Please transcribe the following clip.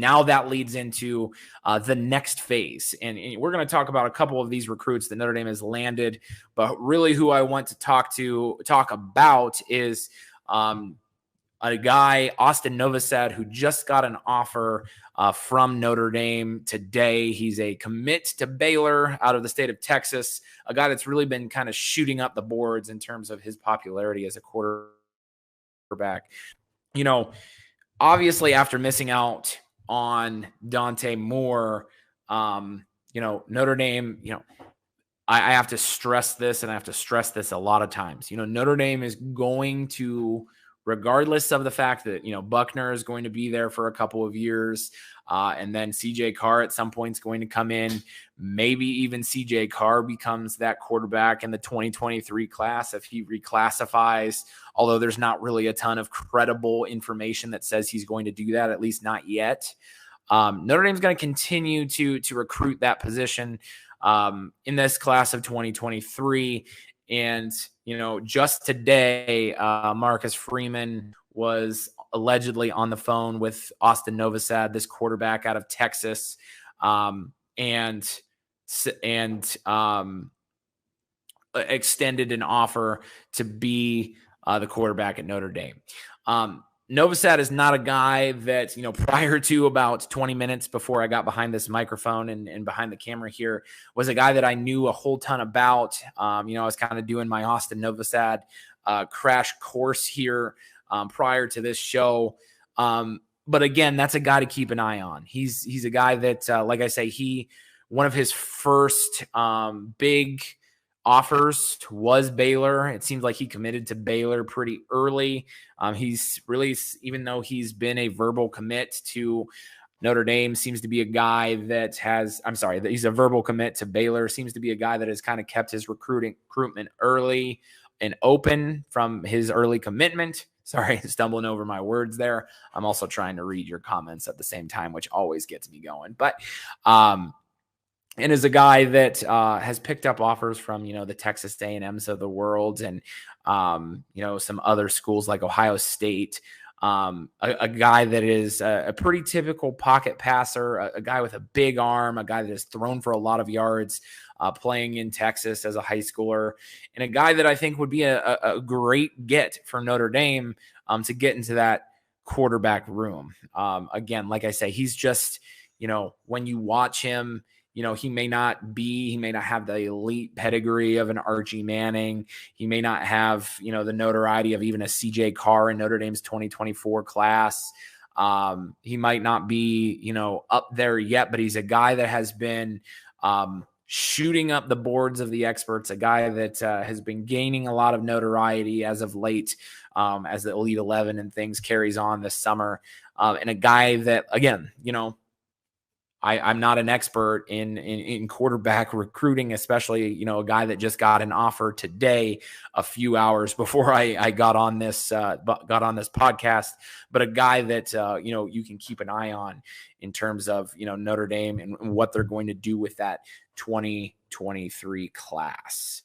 now that leads into the next phase. And we're going to talk about a couple of these recruits that Notre Dame has landed. But really who I want to talk about is a guy, Austin Novasad, who just got an offer from Notre Dame today. He's a commit to Baylor out of the state of Texas, a guy that's really been kind of shooting up the boards in terms of his popularity as a quarterback. Obviously after missing out on Dante Moore, Notre Dame, I have to stress this, and I have to stress this a lot of times. Notre Dame is going to, regardless of the fact that, Buckner is going to be there for a couple of years, and then CJ Carr at some point is going to come in. Maybe even CJ Carr becomes that quarterback in the 2023 class if he reclassifies, although there's not really a ton of credible information that says he's going to do that, at least not yet. Notre Dame's going to continue to recruit that position in this class of 2023. And, just today, Marcus Freeman was allegedly on the phone with Austin Novasad, this quarterback out of Texas, and extended an offer to be the quarterback at Notre Dame. Novasad is not a guy that, prior to about 20 minutes before I got behind this microphone and behind the camera here, was a guy that I knew a whole ton about. I was kind of doing my Austin Novasad crash course here prior to this show. But again, that's a guy to keep an eye on. He's a guy that, like I say, one of his first big offers was Baylor. It seems like he committed to Baylor pretty early. He's really, even though he's been a verbal commit to Notre Dame, seems to be a guy that he's a verbal commit to Baylor, seems to be a guy that has kind of kept his recruitment early and open from his early commitment. Sorry, stumbling over my words there. I'm also trying to read your comments at the same time, which always gets me going. But, and is a guy that has picked up offers from, the Texas A&Ms of the world and, some other schools like Ohio State. A guy that is a pretty typical pocket passer, a guy with a big arm, a guy that has thrown for a lot of yards, playing in Texas as a high schooler, and a guy that I think would be a great get for Notre Dame to get into that quarterback room. Again, like I say, he's just, when you watch him, he may not have the elite pedigree of an Archie Manning. He may not have, the notoriety of even a CJ Carr in Notre Dame's 2024 class. He might not be, up there yet, but he's a guy that has been shooting up the boards of the experts, a guy that has been gaining a lot of notoriety as of late, as the Elite 11 and things carries on this summer. And a guy that, again, I'm not an expert in quarterback recruiting, especially, a guy that just got an offer today, a few hours before I got on this podcast, but a guy that, you can keep an eye on in terms of, Notre Dame and what they're going to do with that 2023 class.